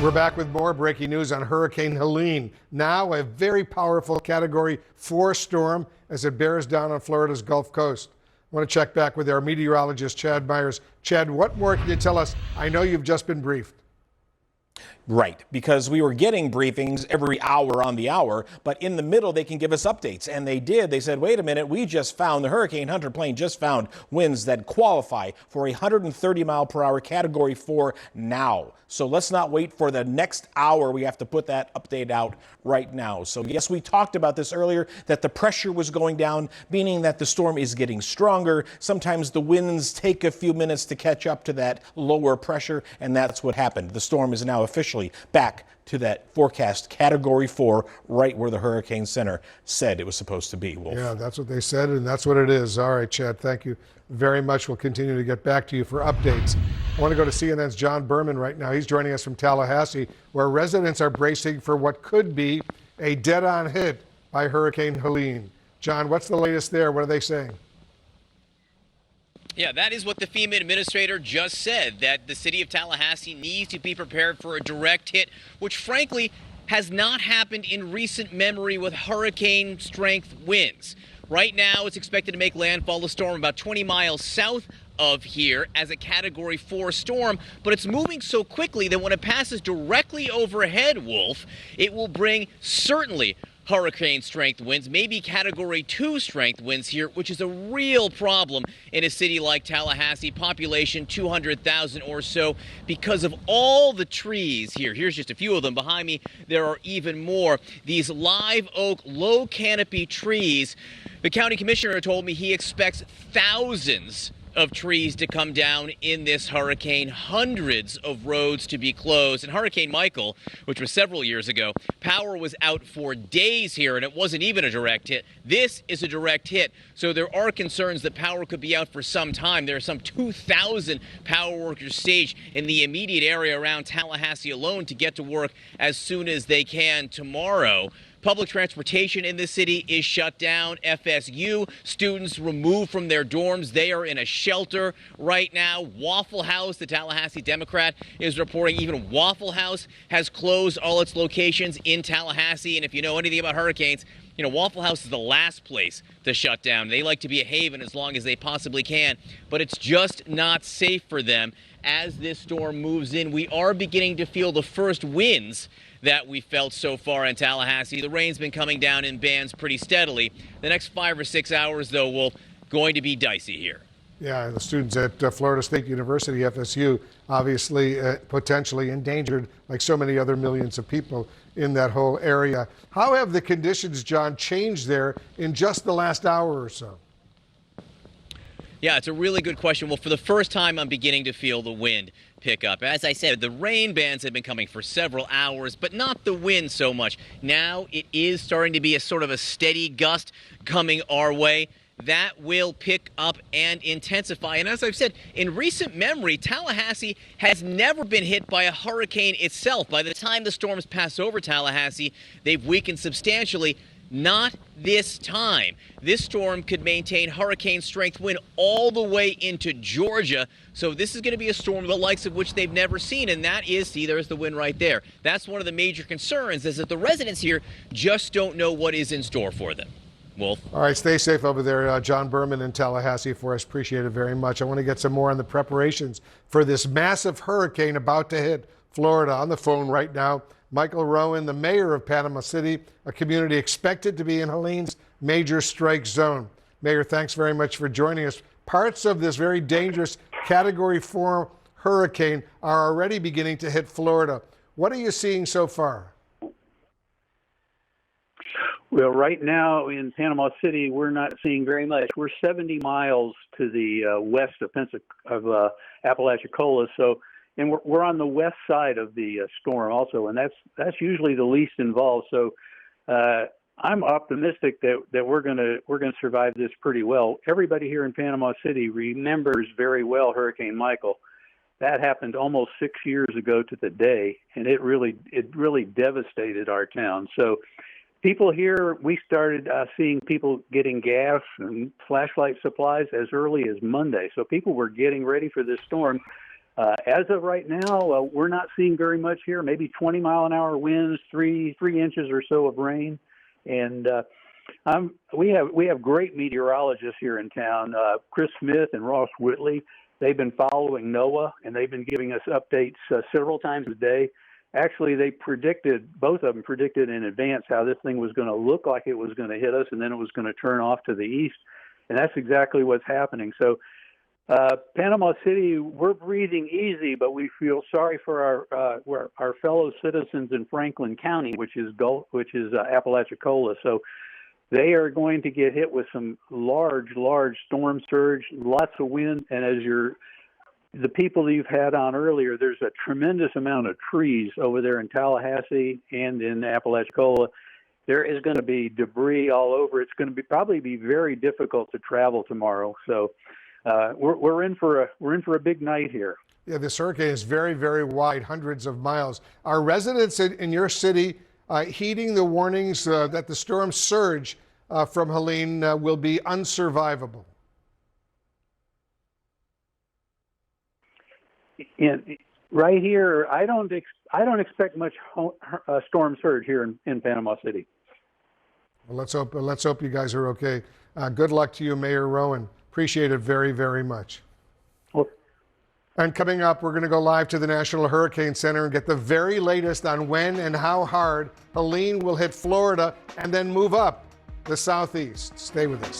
We're back with more breaking news on Hurricane Helene. Now a very powerful Category 4 storm as it bears down on Florida's Gulf Coast. I want to check back with our meteorologist, Chad Myers. Chad, what more can you tell us? I know you've just been briefed. Right, because we were getting briefings every hour on the hour, but in the middle they can give us updates, and they did. They said, wait a minute, the Hurricane Hunter plane just found winds that qualify for a 130-mile-per-hour Category 4 now. So let's not wait for the next hour. We have to put that update out right now. So yes, we talked about this earlier, that the pressure was going down, meaning that the storm is getting stronger. Sometimes the winds take a few minutes to catch up to that lower pressure, and that's what happened. The storm is now officially back to that forecast Category 4, right where the Hurricane Center said it was supposed to be, Wolf. Yeah, that's what they said, and that's what it is. All right, Chad, thank you very much. We'll continue to get back to you for updates. I want to go to CNN's John Berman right now. He's joining us from Tallahassee, where residents are bracing for what could be a dead-on hit by Hurricane Helene. John, what's the latest there? What are they saying? Yeah, that is what the FEMA administrator just said, that the city of Tallahassee needs to be prepared for a direct hit, which frankly has not happened in recent memory with hurricane strength winds. Right now, it's expected to make landfall, the storm about 20 miles south of here as a Category 4 storm, but it's moving so quickly that when it passes directly overhead, Wolf, it will bring certainly hurricane strength winds, maybe Category 2 strength winds here, which is a real problem in a city like Tallahassee, population 200,000 or so, because of all the trees here. Here's just a few of them. Behind me, there are even more. These live oak, low canopy trees. The county commissioner told me he expects thousands of trees to come down in this hurricane, hundreds of roads to be closed. And Hurricane Michael, which was several years ago, power was out for days here, and it wasn't even a direct hit. This is a direct hit, so there are concerns that power could be out for some time. There are some 2,000 power workers staged in the immediate area around Tallahassee alone to get to work as soon as they can tomorrow. Public transportation in the city is shut down. FSU students removed from their dorms. They are in a shelter right now. Waffle House, the Tallahassee Democrat, is reporting even Waffle House has closed all its locations in Tallahassee. And if you know anything about hurricanes, you know, Waffle House is the last place to shut down. They like to be a haven as long as they possibly can, but it's just not safe for them as this storm moves in. We are beginning to feel the first winds that we felt so far in Tallahassee. The rain's been coming down in bands pretty steadily. The next 5 or 6 hours, though, will going to be dicey here. Yeah, the students at Florida State University, FSU, obviously potentially endangered, like so many other millions of people in that whole area. How have the conditions, John, changed there in just the last hour or so? Yeah, it's a really good question. Well, for the first time, I'm beginning to feel the wind pick up. As I said, the rain bands have been coming for several hours, but not the wind so much. Now it is starting to be a sort of a steady gust coming our way. That will pick up and intensify. And as I've said, in recent memory, Tallahassee has never been hit by a hurricane itself. By the time the storms pass over Tallahassee, they've weakened substantially. Not this time. This storm could maintain hurricane strength wind all the way into Georgia. So this is going to be a storm the likes of which they've never seen. And that is, see, there's the wind right there. That's one of the major concerns, is that the residents here just don't know what is in store for them. Wolf. All right, stay safe over there. John Berman in Tallahassee for us. Appreciate it very much. I want to get some more on the preparations for this massive hurricane about to hit Florida. On the phone right now, Michael Rowan, the mayor of Panama City, a community expected to be in Helene's major strike zone. Mayor, thanks very much for joining us. Parts of this very dangerous Category 4 hurricane are already beginning to hit Florida. What are you seeing so far? Well, right now in Panama City, we're not seeing very much. We're 70 miles to the west of Apalachicola, and we're on the west side of the storm also, and that's usually the least involved. So I'm optimistic that we're gonna survive this pretty well. Everybody here in Panama City remembers very well Hurricane Michael. That happened almost 6 years ago to the day, and it really devastated our town. So people here, we started seeing people getting gas and flashlight supplies as early as Monday. So people were getting ready for this storm. As of right now, we're not seeing very much here. Maybe 20-mile-an-hour winds, three inches or so of rain, and we have great meteorologists here in town. Chris Smith and Ross Whitley. They've been following NOAA, and they've been giving us updates several times a day. Actually, both of them predicted in advance how this thing was going to look like it was going to hit us, and then it was going to turn off to the east. And that's exactly what's happening. So Panama City, we're breathing easy, but we feel sorry for our fellow citizens in Franklin County, which is Apalachicola. So they are going to get hit with some large storm surge, lots of wind, and as the people that you've had on earlier, there's a tremendous amount of trees over there in Tallahassee and in Apalachicola. There is going to be debris all over. It's going to probably be very difficult to travel tomorrow. So we're in for a big night here. Yeah, this hurricane is very, very wide, hundreds of miles. Are residents in your city heeding the warnings that the storm surge from Helene will be unsurvivable? Right here, I don't expect much storm surge here in Panama City. Well, let's hope you guys are okay. Good luck to you, Mayor Rowan. Appreciate it very, very much. Well, and coming up, we're going to go live to the National Hurricane Center and get the very latest on when and how hard Helene will hit Florida and then move up the southeast. Stay with us.